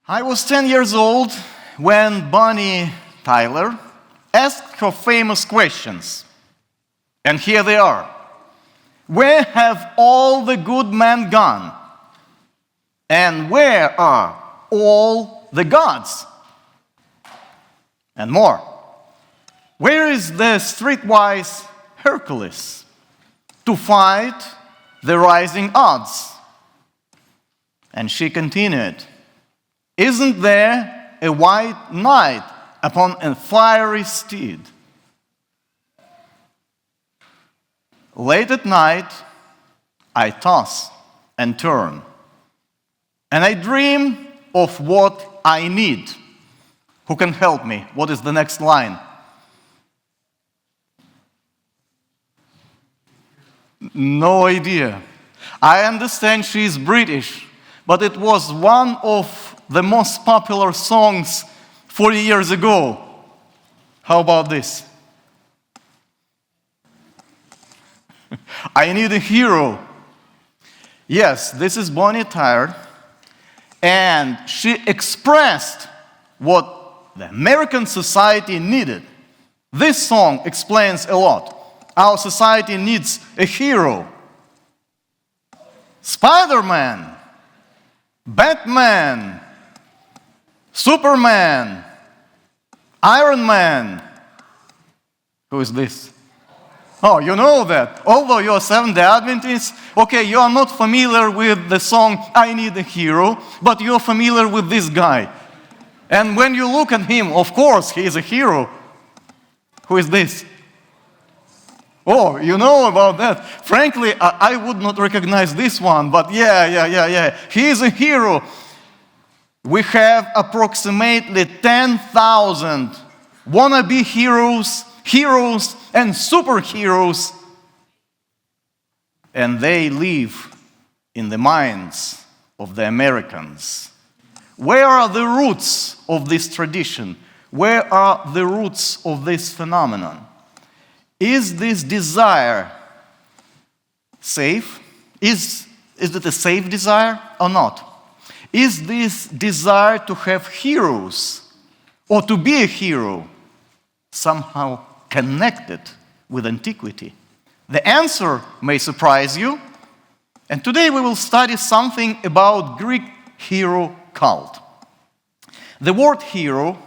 I was 10 years old when Bonnie Tyler asked her famous questions. And here they are. Where have all the good men gone? And where are all the gods? And more. Where is the streetwise Hercules to fight the rising odds? And she continued, isn't there a white knight upon a fiery steed? Late at night, I toss and turn, and I dream of what I need. Who can help me? What is the next line? No idea. I understand she's British, but it was one of the most popular songs 40 years ago. How about this? I need a hero. Yes, this is Bonnie Tyler, and she expressed what the American society needed. This song explains a lot. Our society needs a hero. Spider-Man, Batman, Superman, Iron Man. Who is this? Oh, you know that. Although you're Seventh-day Adventist, okay, you are not familiar with the song I Need a Hero, but you're familiar with this guy. And when you look at him, of course, he is a hero. Who is this? Oh, you know about that. Frankly, I would not recognize this one, but yeah. He is a hero. We have approximately 10,000 wannabe heroes, and superheroes, and they live in the minds of the Americans. Where are the roots of this tradition? Where are the roots of this phenomenon? Is this desire safe? Is it a safe desire or not? Is this desire to have heroes or to be a hero somehow connected with antiquity? The answer may surprise you, and today we will study something about Greek hero cult. The word hero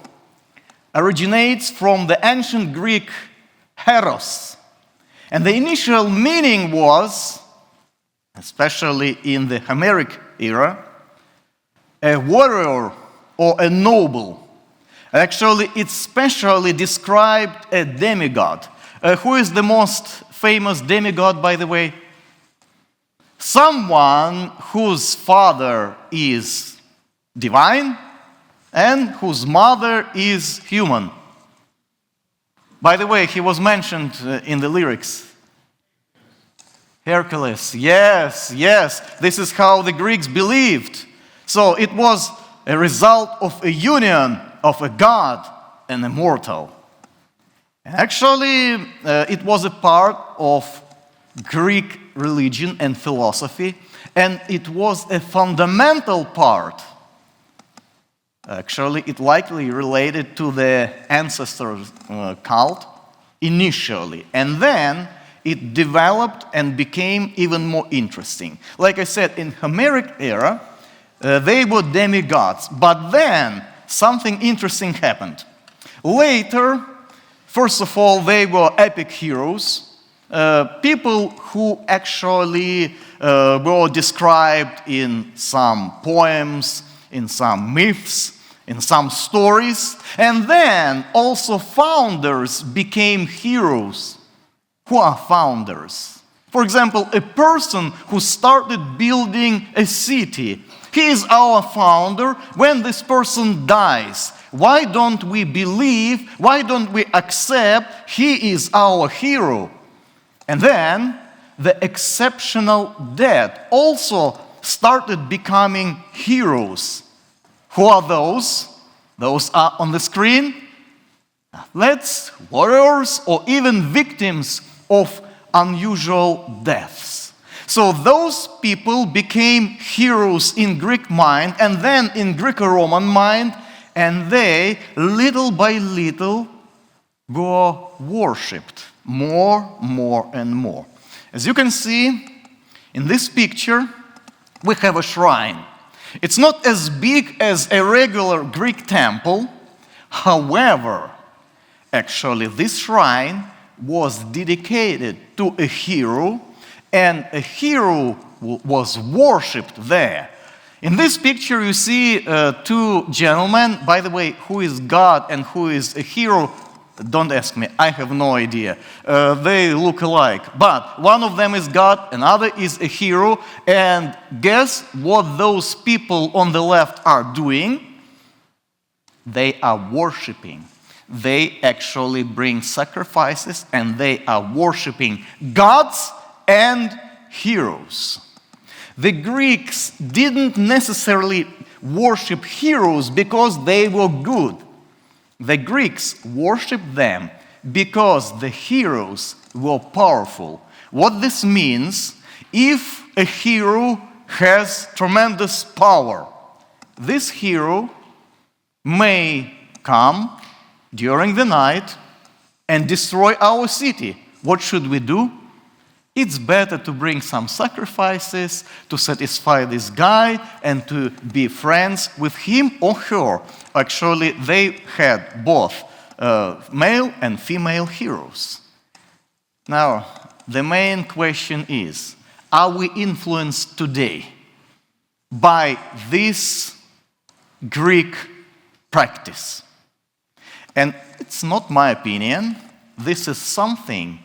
originates from the ancient Greek heros, and the initial meaning was, especially in the Homeric era, a warrior or a noble. Actually, it specially described a demigod. Who is the most famous demigod, by the way? Someone whose father is divine and whose mother is human. By the way, he was mentioned in the lyrics. Hercules, yes. This is how the Greeks believed. So it was a result of a union of a god and a mortal. Actually, it was a part of Greek religion and philosophy, and it was a fundamental part. Actually, it likely related to the ancestor cult initially, and then it developed and became even more interesting. Like I said, in Homeric era, they were demigods, but then something interesting happened. Later, first of all, they were epic heroes, people who actually were described in some poems, in some myths, in some stories, and then also founders became heroes. Who are founders? For example, a person who started building a city. He is our founder. When this person dies, why don't we believe, why don't we accept he is our hero? And then the exceptional dead also started becoming heroes. Who are those? Those are on the screen. Athletes, warriors, or even victims of unusual deaths. So those people became heroes in Greek mind and then in Greco-Roman mind, and they, little by little, were worshipped more, and more. As you can see in this picture, we have a shrine. It's not as big as a regular Greek temple. However, actually, this shrine was dedicated to a hero, and a hero was worshipped there. In this picture, you see two gentlemen. By the way, who is God and who is a hero? Don't ask me, I have no idea. They look alike. But one of them is God, another is a hero. And guess what those people on the left are doing? They are worshiping. They actually bring sacrifices and they are worshiping gods and heroes. The Greeks didn't necessarily worship heroes because they were good. The Greeks worshipped them because the heroes were powerful. What this means, if a hero has tremendous power, this hero may come during the night and destroy our city. What should we do? It's better to bring some sacrifices to satisfy this guy and to be friends with him or her. Actually, they had both male and female heroes. Now, the main question is, are we influenced today by this Greek practice? And it's not my opinion. This is something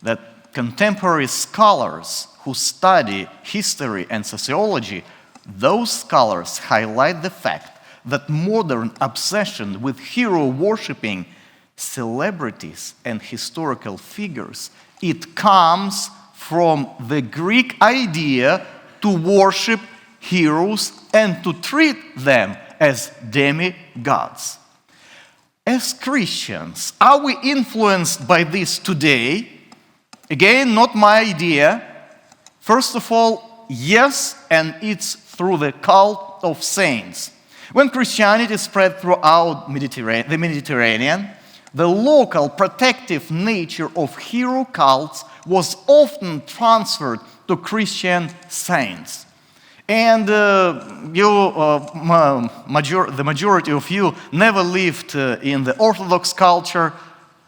that contemporary scholars who study history and sociology, those scholars highlight the fact that modern obsession with hero worshipping celebrities and historical figures, it comes from the Greek idea to worship heroes and to treat them as demigods. As Christians, are we influenced by this today? Again, not my idea. First of all, yes, and it's through the cult of saints. When Christianity spread throughout the Mediterranean, the local protective nature of hero cults was often transferred to Christian saints. And the majority of you never lived in the Orthodox culture.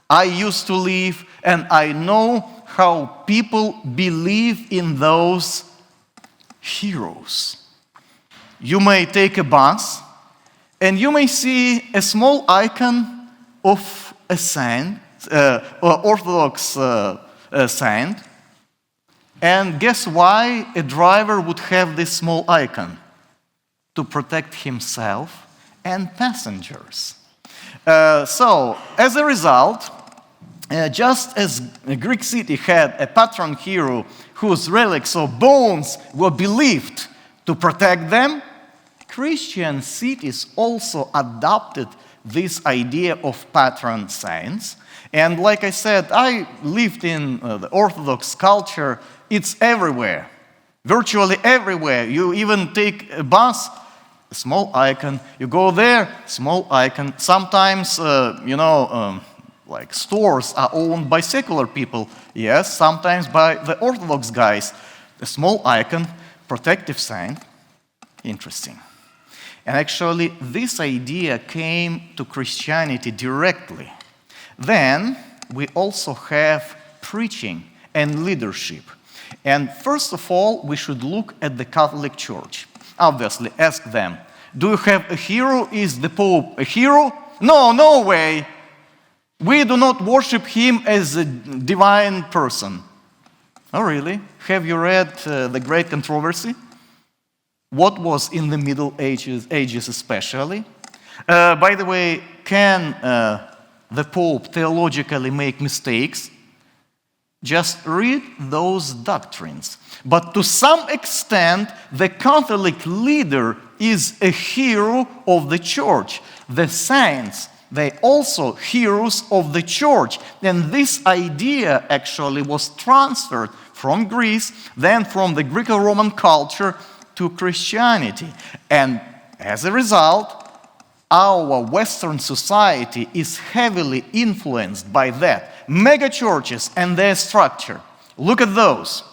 I used to live, and I know how people believe in those heroes. You may take a bus, and you may see a small icon of a saint, Orthodox saint. And guess why a driver would have this small icon? To protect himself and passengers. So, as a result, just as a Greek city had a patron hero whose relics or bones were believed to protect them, Christian cities also adopted this idea of patron saints. And like I said, I lived in the Orthodox culture. It's everywhere, virtually everywhere. You even take a bus, a small icon. You go there, small icon. Sometimes, like stores are owned by secular people. Yes, sometimes by the Orthodox guys. A small icon, protective sign. Interesting. And actually, this idea came to Christianity directly. Then, we also have preaching and leadership. And first of all, we should look at the Catholic Church. Obviously, ask them, do you have a hero? Is the Pope a hero? No, no way. We do not worship him as a divine person. Oh, really? Have you read The Great Controversy? What was in the Middle Ages especially? By the way, can the Pope theologically make mistakes? Just read those doctrines. But to some extent, the Catholic leader is a hero of the church. The saints, they also heroes of the church. And this idea actually was transferred from Greece, then from the Greco-Roman culture to Christianity. And as a result, our Western society is heavily influenced by that. Mega churches and their structure. Look at those.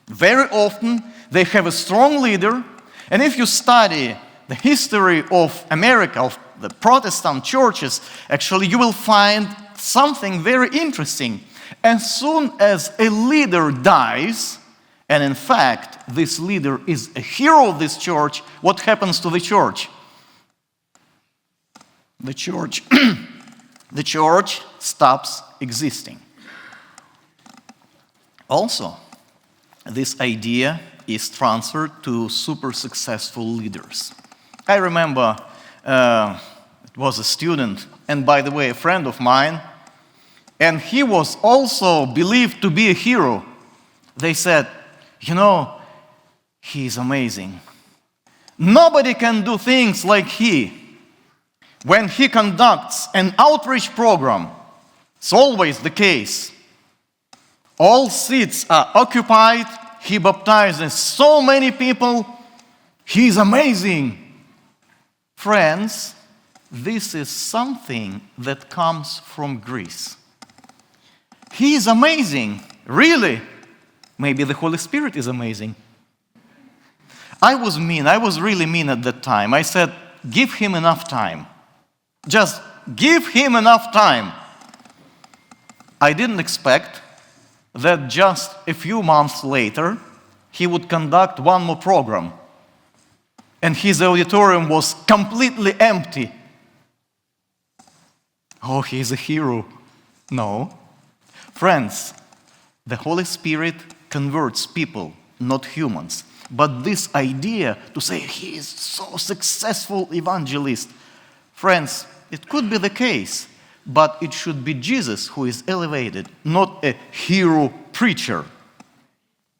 Very often, they have a strong leader, and if you study the history of America, of the Protestant churches, actually you will find something very interesting. As soon as a leader dies, and in fact, this leader is a hero of this church, what happens to the church? The church, the church stops existing. Also, this idea is transferred to super successful leaders. I remember it was a student, and by the way, a friend of mine, and he was also believed to be a hero. They said, you know, he's amazing. Nobody can do things like he. When he conducts an outreach program, it's always the case. All seats are occupied. He baptizes so many people. He's amazing. Friends, this is something that comes from Greece. He is amazing. Really? Maybe the Holy Spirit is amazing. I was mean. I was really mean at that time. I said, give him enough time. Just give him enough time. I didn't expect that just a few months later, he would conduct one more program. And his auditorium was completely empty. Oh, he's a hero. No. Friends, the Holy Spirit converts people, not humans. But this idea to say he is so successful evangelist, friends, it could be the case, but it should be Jesus who is elevated, not a hero preacher.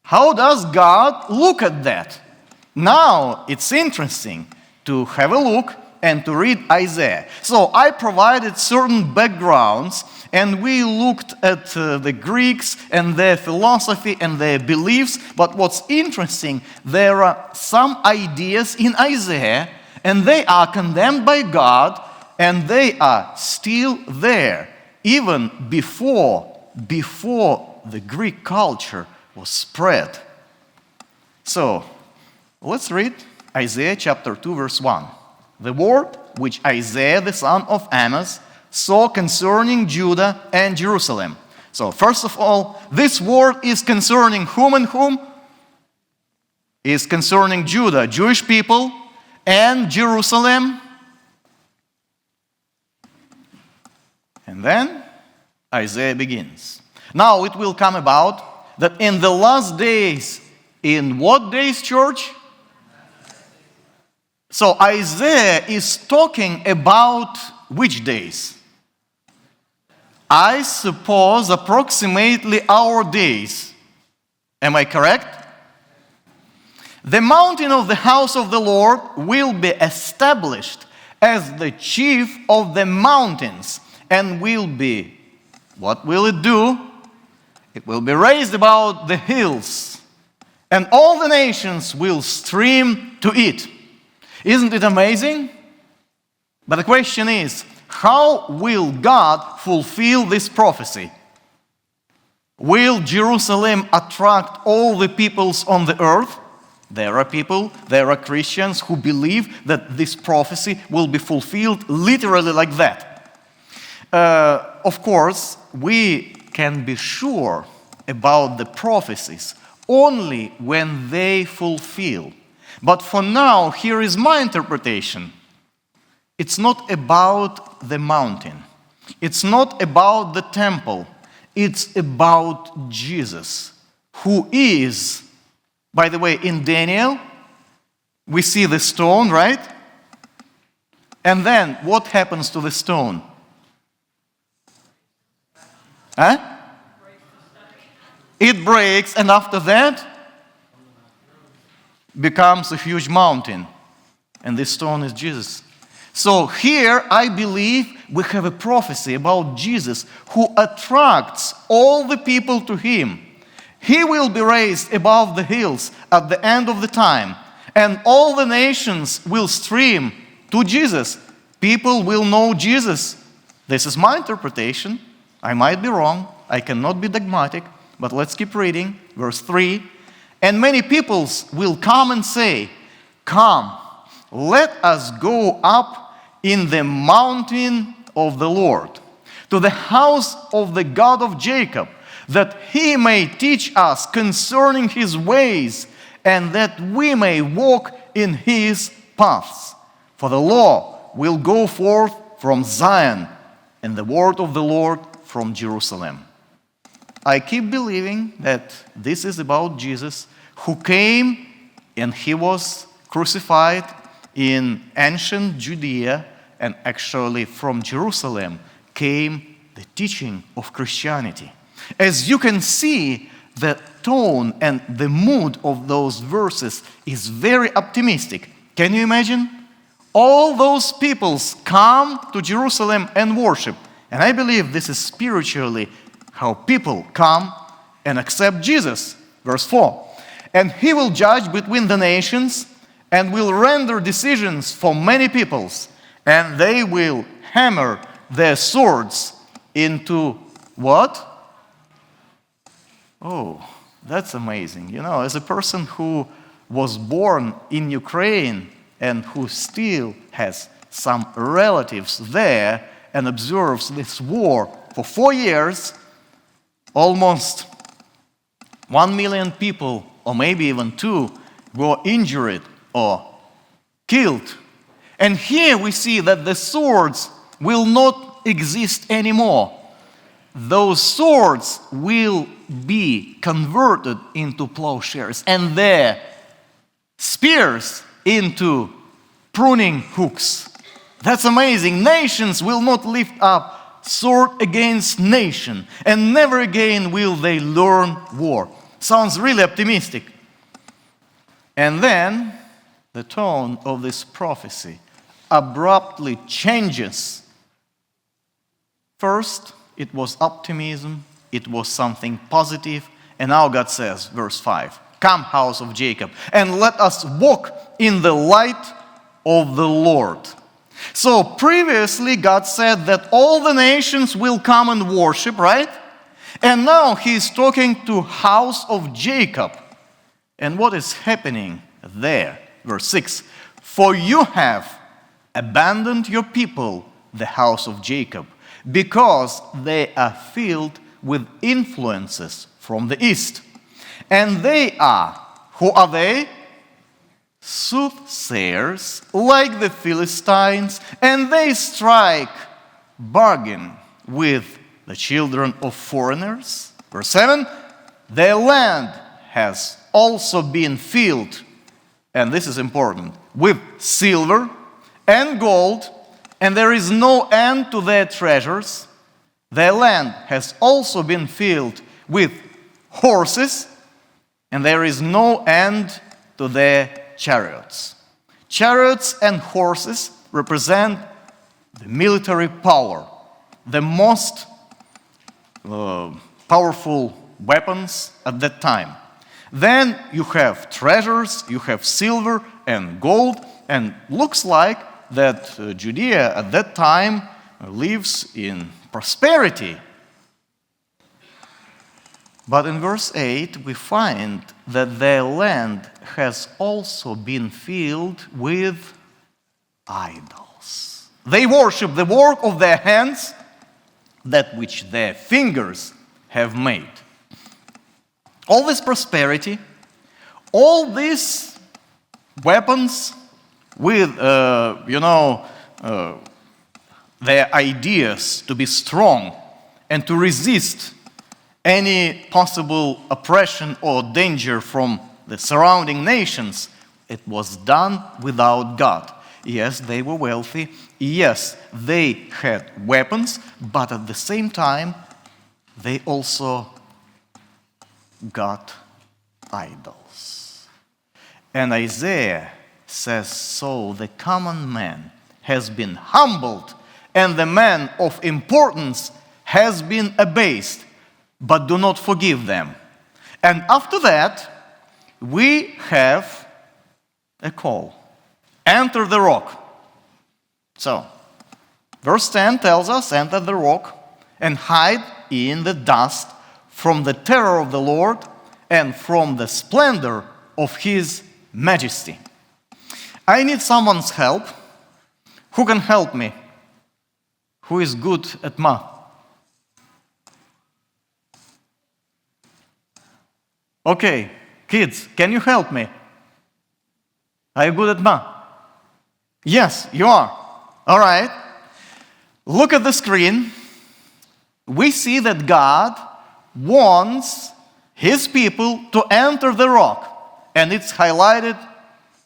How does God look at that? Now it's interesting to have a look and to read Isaiah. So I provided certain backgrounds, and we looked at the Greeks and their philosophy and their beliefs. But what's interesting, there are some ideas in Isaiah, and they are condemned by God, and they are still there, even before the Greek culture was spread. So, let's read Isaiah chapter 2, verse 1. The word which Isaiah the son of Amos saw concerning Judah and Jerusalem. So, first of all, this word is concerning whom and whom? Is concerning Judah, Jewish people, and Jerusalem. And then Isaiah begins. Now it will come about that in the last days, in what days, church? So Isaiah is talking about which days? I suppose approximately our days. Am I correct? The mountain of the house of the Lord will be established as the chief of the mountains, and will be, what will it do? It will be raised above the hills, and all the nations will stream to it. Isn't it amazing? But the question is, how will God fulfill this prophecy? Will Jerusalem attract all the peoples on the earth? There are people, there are Christians who believe that this prophecy will be fulfilled literally like that. Of course, we can be sure about the prophecies only when they fulfill. But for now, here is my interpretation. It's not about the mountain. It's not about the temple. It's about Jesus, who is, by the way, in Daniel, we see the stone, right? And then what happens to the stone? Huh? It breaks, and after that becomes a huge mountain. And this stone is Jesus. So here, I believe, we have a prophecy about Jesus who attracts all the people to him. He will be raised above the hills at the end of the time, and all the nations will stream to Jesus. People will know Jesus. This is my interpretation. I might be wrong. I cannot be dogmatic, but let's keep reading. Verse 3. And many peoples will come and say, "Come, let us go up in the mountain of the Lord, to the house of the God of Jacob, that he may teach us concerning his ways, and that we may walk in his paths. For the law will go forth from Zion, and the word of the Lord from Jerusalem." I keep believing that this is about Jesus, who came and he was crucified in ancient Judea, and actually from Jerusalem came the teaching of Christianity. As you can see, the tone and the mood of those verses is very optimistic. Can you imagine? All those peoples come to Jerusalem and worship. And I believe this is spiritually how people come and accept Jesus. Verse 4. And he will judge between the nations and will render decisions for many peoples. And they will hammer their swords into what? Oh, that's amazing. You know, as a person who was born in Ukraine and who still has some relatives there and observes this war for 4 years, almost 1 million people, or maybe even 2, were injured or killed. And here we see that the swords will not exist anymore. Those swords will be converted into plowshares, and their spears into pruning hooks. That's amazing. Nations will not lift up sword against nation, and never again will they learn war. Sounds really optimistic. And then the tone of this prophecy abruptly changes. First, it was optimism, it was something positive, and now God says, verse 5, "Come, house of Jacob, and let us walk in the light of the Lord." So previously God said that all the nations will come and worship, right? And now he's talking to house of Jacob. And what is happening there? Verse 6, "For you have abandoned your people, the house of Jacob, because they are filled with influences from the east. And they are," who are they? "Soothsayers, like the Philistines, and they strike bargain with the children of foreigners." Verse 7, "Their land has also been filled," and this is important, "with silver and gold, and there is no end to their treasures. Their land has also been filled with horses, and there is no end to their chariots." Chariots and horses represent the military power, the most powerful weapons at that time. Then you have treasures, you have silver and gold, and looks like that Judea at that time lives in prosperity. But in verse 8 we find that their land has also been filled with idols. They worship the work of their hands, that which their fingers have made. All this prosperity, all these weapons with, their ideas to be strong and to resist any possible oppression or danger from the surrounding nations, it was done without God. Yes, they were wealthy. Yes, they had weapons, but at the same time, they also got idols. And Isaiah says, "So the common man has been humbled, and the man of importance has been abased, but do not forgive them. And after that, we have a call. Enter the rock. So, verse 10 tells us, enter the rock and hide in the dust from the terror of the Lord and from the splendor of His majesty. I need someone's help. Who can help me? Who is good at math? Okay, kids, can you help me? Are you good at math? Yes, you are. All right. Look at the screen. We see that God wants His people to enter the rock. And it's highlighted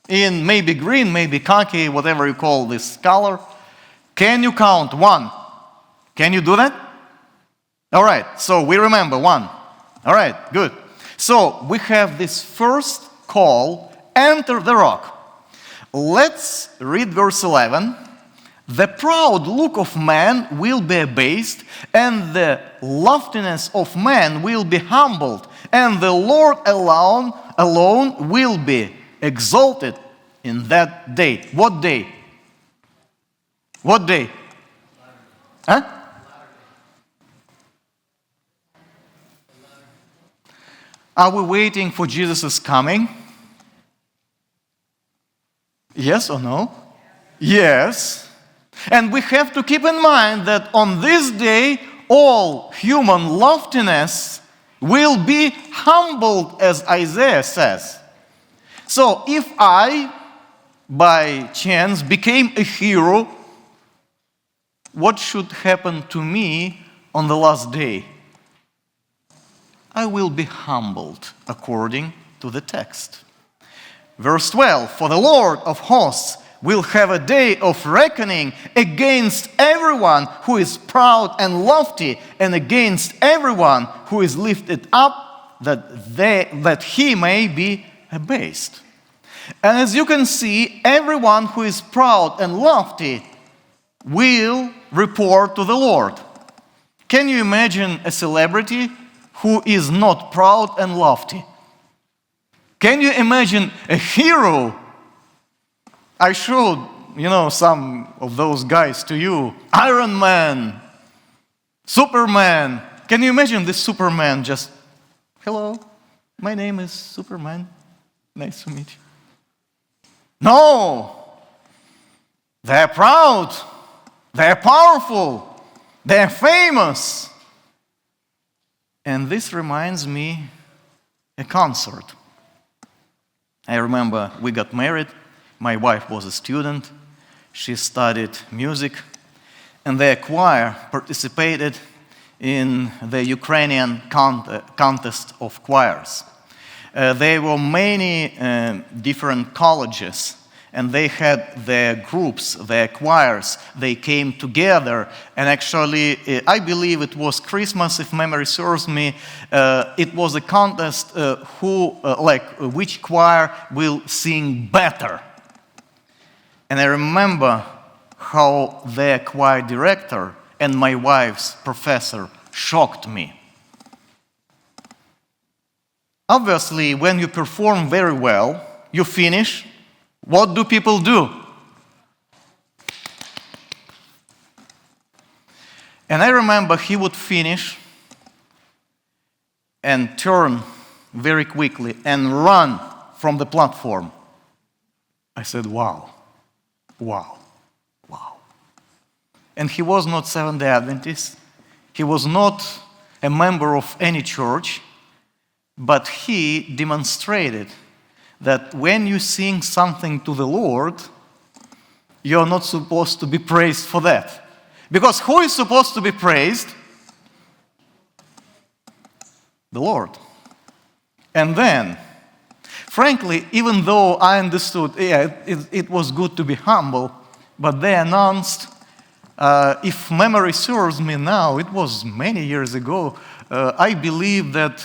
in maybe green, maybe khaki, whatever you call this color. Can you count 1? Can you do that? All right, so we remember 1. All right, good. So we have this first call, enter the rock. Let's read verse 11. The proud look of man will be abased, and the loftiness of man will be humbled, and the Lord alone will be exalted in that day. What day? What day? Huh? Are we waiting for Jesus' coming? Yes or no? Yes. And we have to keep in mind that on this day, all human loftiness will be humbled, as Isaiah says. So if I, by chance, became a hero, what should happen to me on the last day? I will be humbled according to the text. Verse 12, for the Lord of hosts will have a day of reckoning against everyone who is proud and lofty, and against everyone who is lifted up, that he may be abased. And as you can see, everyone who is proud and lofty will report to the Lord. Can you imagine a celebrity who is not proud and lofty? Can you imagine a hero? I showed, some of those guys to you. Iron Man, Superman. Can you imagine this Superman just, hello, my name is Superman. Nice to meet you. No! They're proud. They're powerful. They're famous. And this reminds me a concert. I remember we got married. My wife was a student. She studied music. And their choir participated in the Ukrainian contest of choirs. There were many different colleges, and they had their groups, their choirs. They came together, and actually, I believe it was Christmas, if memory serves me. It was a contest which choir will sing better. And I remember how their choir director and my wife's professor shocked me. Obviously, when you perform very well, you finish. What do people do? And I remember he would finish and turn very quickly and run from the platform. I said, wow, wow, wow. And he was not Seventh-day Adventist. He was not a member of any church. But he demonstrated that when you sing something to the Lord, you're not supposed to be praised for that. Because who is supposed to be praised? The Lord. And then, frankly, even though I understood, it was good to be humble, but they announced, if memory serves me now, it was many years ago, I believe that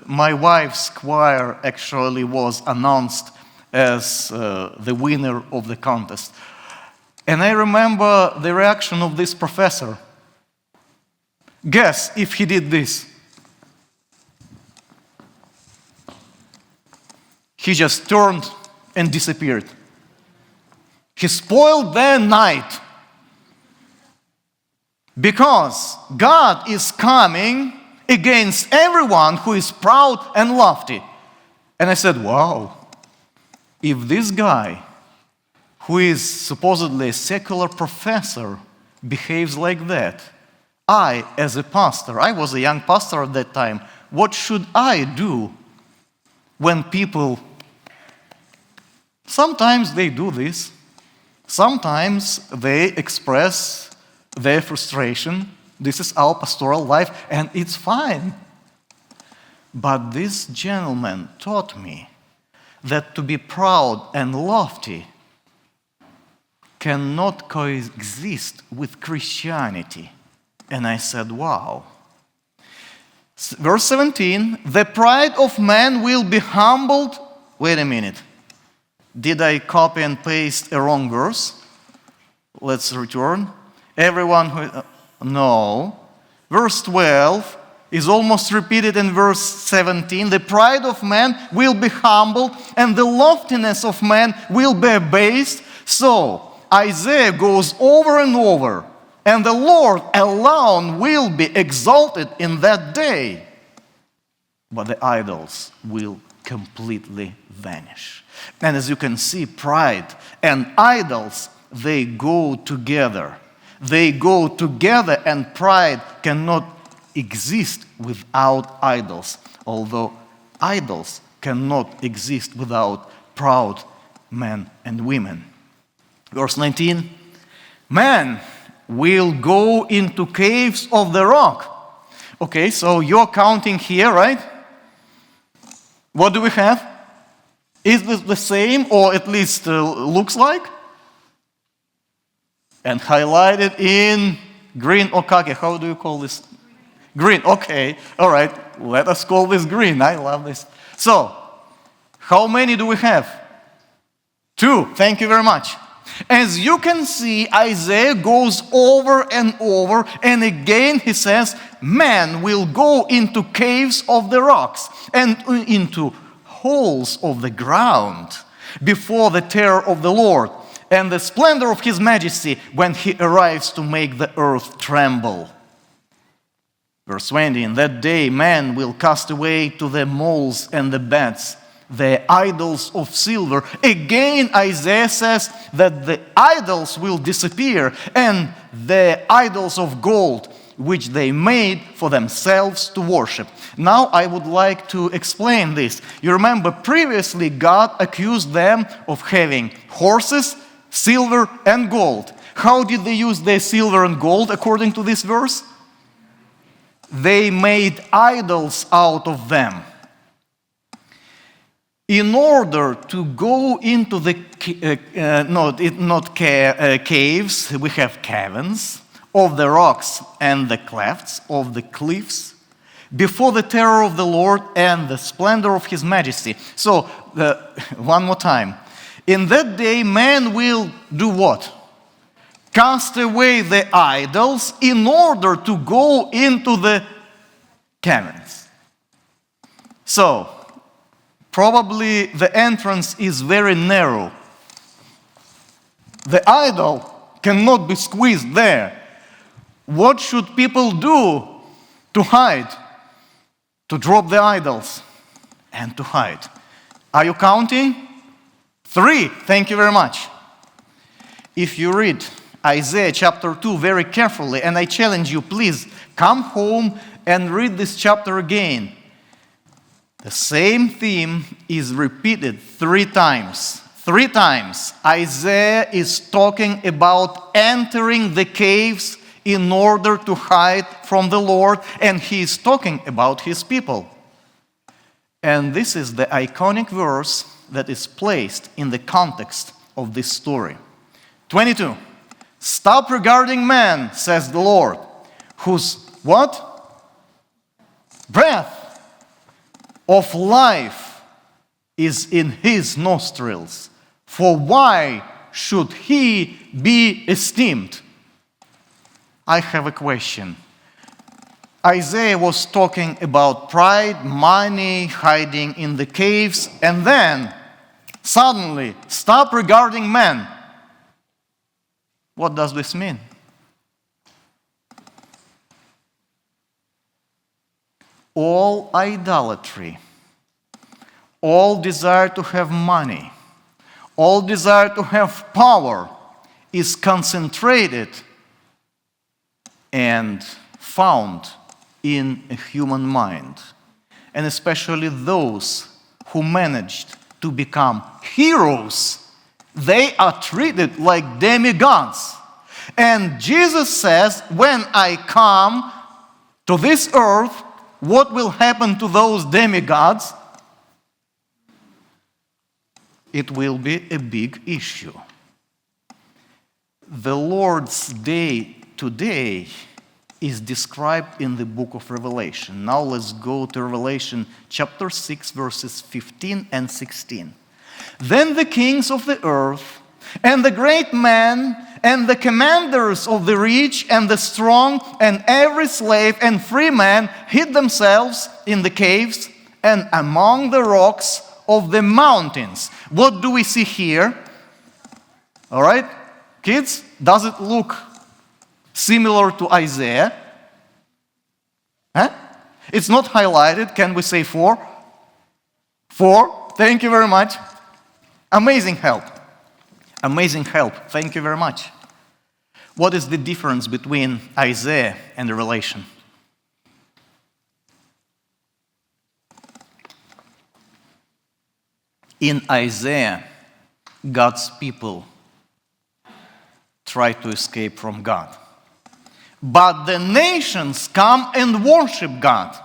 my wife's choir actually was announced as the winner of the contest. And I remember the reaction of this professor. Guess if he did this. he just turned and disappeared. He spoiled their night. Because God is coming against everyone who is proud and lofty. And I said, wow, if this guy, who is supposedly a secular professor, behaves like that, I, as a pastor, I was a young pastor at that time, what should I do when people, sometimes they do this, sometimes they express their frustration. This is our pastoral life, and it's fine. But this gentleman taught me that to be proud and lofty cannot coexist with Christianity. And I said, wow. Verse 17, the pride of man will be humbled. Wait a minute. Did I copy and paste a wrong verse? Let's return. Everyone who... No. Verse 12 is almost repeated in verse 17. The pride of man will be humbled, and the loftiness of man will be abased. So, Isaiah goes over and over, and the Lord alone will be exalted in that day. But the idols will completely vanish. And as you can see, pride and idols, they go together. They go together, and pride cannot exist without idols, although idols cannot exist without proud men and women. Verse 19, man will go into caves of the rock. Okay, so you're counting here, right? What do we have? Is this the same, or at least looks like? And highlighted in green or khaki. How do you call this? Green. Okay. All right. Let us call this green. I love this. So, how many do we have? 2. Thank you very much. As you can see, Isaiah goes over and over, and again he says, man will go into caves of the rocks and into holes of the ground before the terror of the Lord and the splendor of his majesty when he arrives to make the earth tremble. Verse 20, in that day man will cast away to the moles and the beds, the idols of silver. Again, Isaiah says that the idols will disappear, and the idols of gold, which they made for themselves to worship. Now I would like to explain this. You remember previously God accused them of having horses, silver, and gold. How did they use their silver and gold according to this verse? They made idols out of them. In order to go into the caves, we have caverns of the rocks and the clefts of the cliffs, before the terror of the Lord and the splendor of his majesty. So, one more time. In that day, man will do what? Cast away the idols in order to go into the caverns. So, probably the entrance is very narrow. The idol cannot be squeezed there. What should people do to hide? To drop the idols and to hide. Are you counting? 3. Thank you very much. If you read Isaiah chapter 2 very carefully, and I challenge you, please come home and read this chapter again. The same theme is repeated 3 times. 3 times Isaiah is talking about entering the caves in order to hide from the Lord, and he is talking about his people. And this is the iconic verse that is placed in the context of this story. 22. Stop regarding man, says the Lord, whose what? Breath of life is in his nostrils. For why should he be esteemed? I have a question. Isaiah was talking about pride, money, hiding in the caves, and then Suddenly, stop regarding men. What does this mean? All idolatry, all desire to have money, all desire to have power is concentrated and found in a human mind. And especially those who managed to become heroes, they are treated like demigods. And Jesus says, when I come to this earth, what will happen to those demigods? It will be a big issue. The Lord's day today is described in the book of Revelation. Now let's go to Revelation chapter 6, verses 15 and 16. Then the kings of the earth, and the great men, and the commanders of the rich and the strong, and every slave and free man hid themselves in the caves and among the rocks of the mountains. What do we see here? All right, kids, does it look similar to Isaiah? Huh? It's not highlighted. Can we say 4? 4. Thank you very much. Amazing help. Amazing help. Thank you very much. What is the difference between Isaiah and Revelation? In Isaiah, God's people try to escape from God. But the nations come and worship God.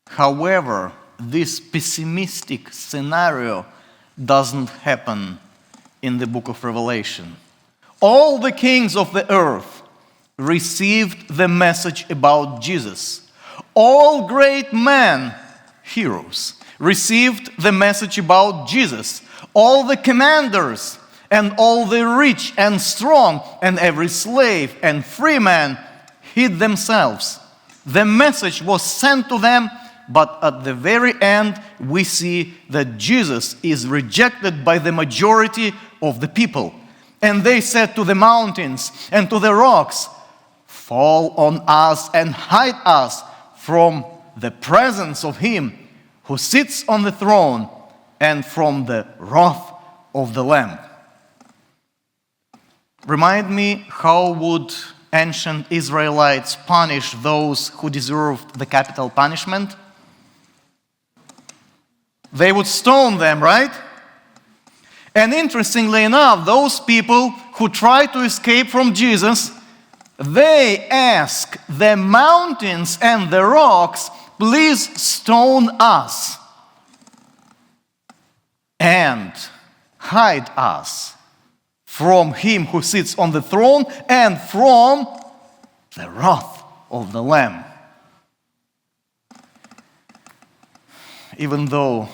However, this pessimistic scenario doesn't happen in the book of Revelation. All the kings of the earth received the message about Jesus. All great men, heroes, received the message about Jesus. All the commanders and all the rich and strong and every slave and free man hid themselves. The message was sent to them, but at the very end we see that Jesus is rejected by the majority of the people. And they said to the mountains and to the rocks, "Fall on us and hide us from the presence of him who sits on the throne and from the wrath of the Lamb." Remind me, how would ancient Israelites punish those who deserved the capital punishment? They would stone them, right? And interestingly enough, those people who try to escape from Jesus, they ask the mountains and the rocks, "Please stone us and hide us from him who sits on the throne and from the wrath of the Lamb." Even though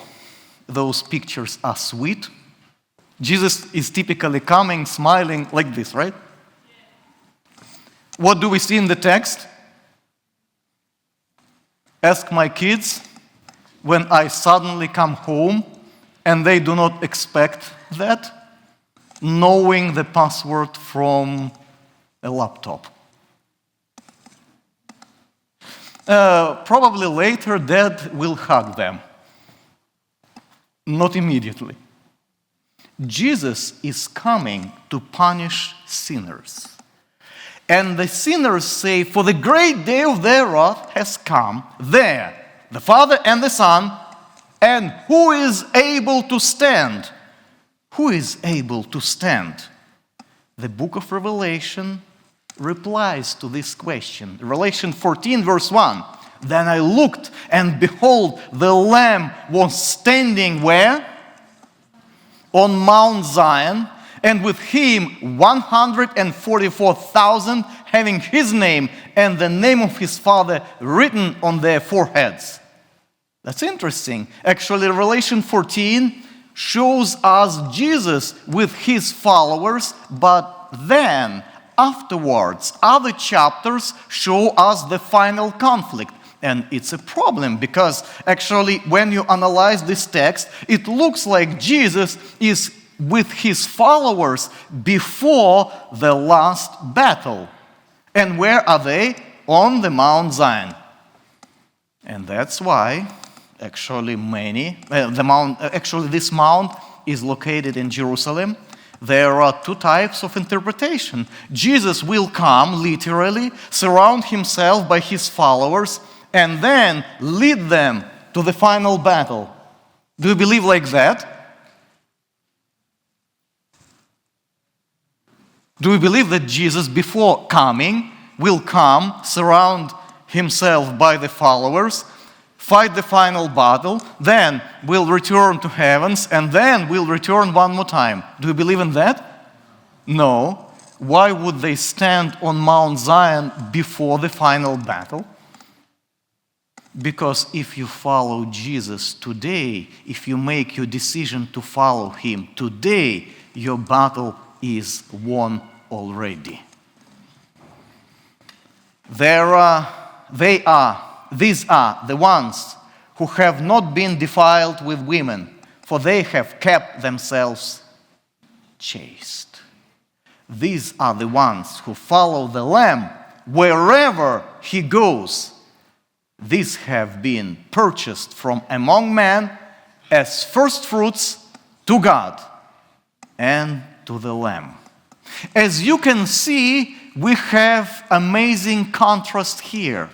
those pictures are sweet, Jesus is typically coming, smiling like this, right? What do we see in the text? Ask my kids when I suddenly come home and they do not expect that, knowing the password from a laptop. Probably later, Dad will hug them. Not immediately. Jesus is coming to punish sinners. And the sinners say, "For the great day of their wrath has come." There, the Father and the Son, and who is able to stand? Who is able to stand? The book of Revelation replies to this question. Revelation 14, verse 1. "Then I looked, and behold, the Lamb was standing" where? "On Mount Zion, and with him 144,000, having his name and the name of his Father written on their foreheads." That's interesting. Actually, Revelation 14 shows us Jesus with his followers, but then afterwards, other chapters show us the final conflict. And it's a problem because actually when you analyze this text, it looks like Jesus is with his followers before the last battle. And where are they? On the Mount Zion. And that's why actually this mount is located in Jerusalem. There are two types of interpretation. Jesus will come literally, surround himself by his followers, and then lead them to the final battle. Do you believe like that? Do we believe that Jesus, before coming, will come, surround himself by the followers, fight the final battle, then will return to heavens, and then will return one more time? Do we believe in that? No. Why would they stand on Mount Zion before the final battle? Because if you follow Jesus today, if you make your decision to follow him today, your battle is won already. These are the ones who have not been defiled with women, for they have kept themselves chaste. These are the ones who follow the Lamb wherever he goes. These have been purchased from among men as firstfruits to God and to the Lamb. As you can see, we have amazing contrast here.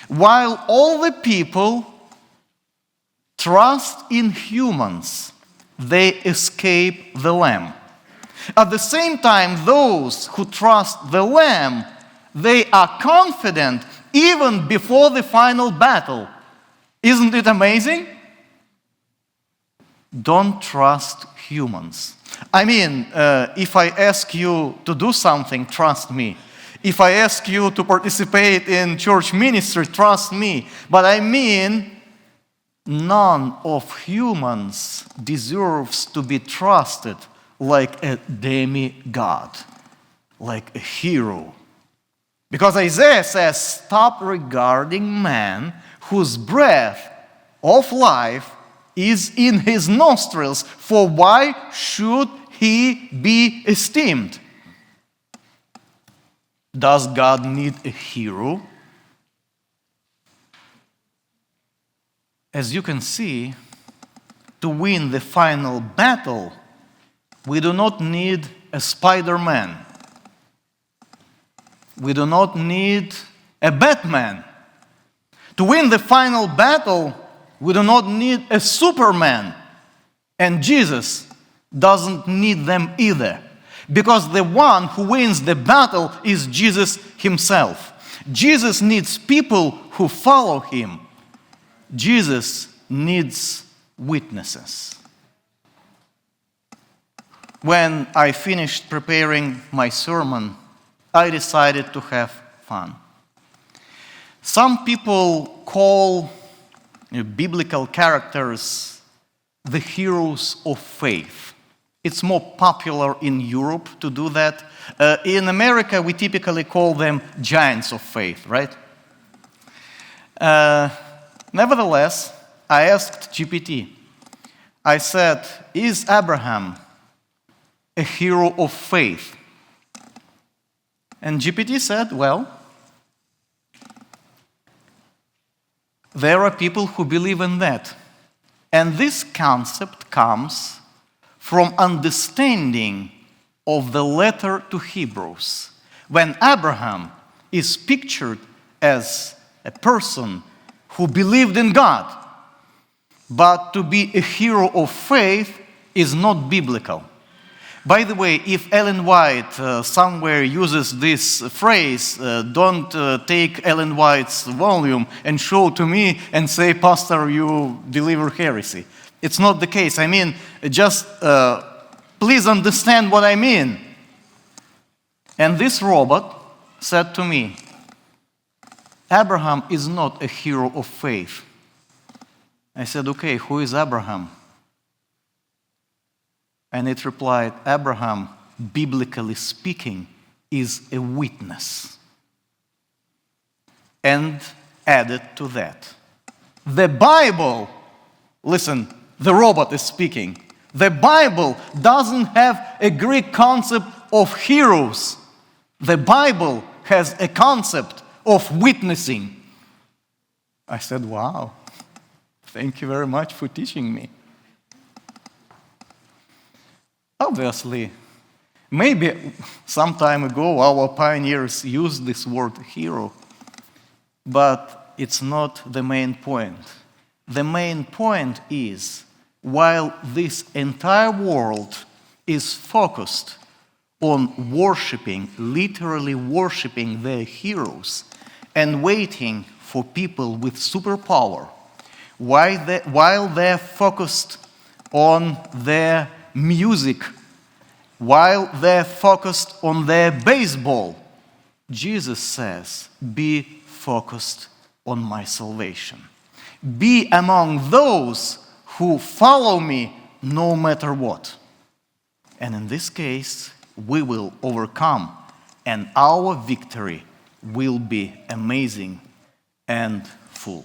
While all the people trust in humans, they escape the Lamb. At the same time, those who trust the Lamb, they are confident even before the final battle. Isn't it amazing? Don't trust humans. I mean, if I ask you to do something, trust me. If I ask you to participate in church ministry, trust me. But I mean, none of humans deserves to be trusted like a demigod, like a hero. Because Isaiah says, stop regarding man whose breath of life is in his nostrils, for why should he be esteemed? Does God need a hero? As you can see, to win the final battle, we do not need a Spider-Man. We do not need a Batman. To win the final battle, we do not need a Superman. And Jesus doesn't need them either. Because the one who wins the battle is Jesus himself. Jesus needs people who follow him. Jesus needs witnesses. When I finished preparing my sermon, I decided to have fun. Some people call biblical characters the heroes of faith. It's more popular in Europe to do that. In America, we typically call them giants of faith, right? Nevertheless, I asked GPT. I said, is Abraham a hero of faith? And GPT said, well, there are people who believe in that. And this concept comes from understanding of the letter to Hebrews. When Abraham is pictured as a person who believed in God, but to be a hero of faith is not biblical. By the way, if Ellen White somewhere uses this phrase, don't take Ellen White's volume and show to me and say, Pastor, you deliver heresy. It's not the case. I mean, just please understand what I mean. And this robot said to me, Abraham is not a hero of faith. I said, okay, who is Abraham? And it replied, Abraham, biblically speaking, is a witness. And added to that. The Bible, listen, the robot is speaking. The Bible doesn't have a Greek concept of heroes. The Bible has a concept of witnessing. I said, wow, thank you very much for teaching me. Obviously, maybe some time ago our pioneers used this word hero, but it's not the main point. The main point is, while this entire world is focused on worshiping, literally worshiping their heroes, and waiting for people with superpower, while they're focused on their music, while they're focused on their baseball, Jesus says, be focused on my salvation. Be among those who follow me no matter what. And in this case, we will overcome, and our victory will be amazing and full.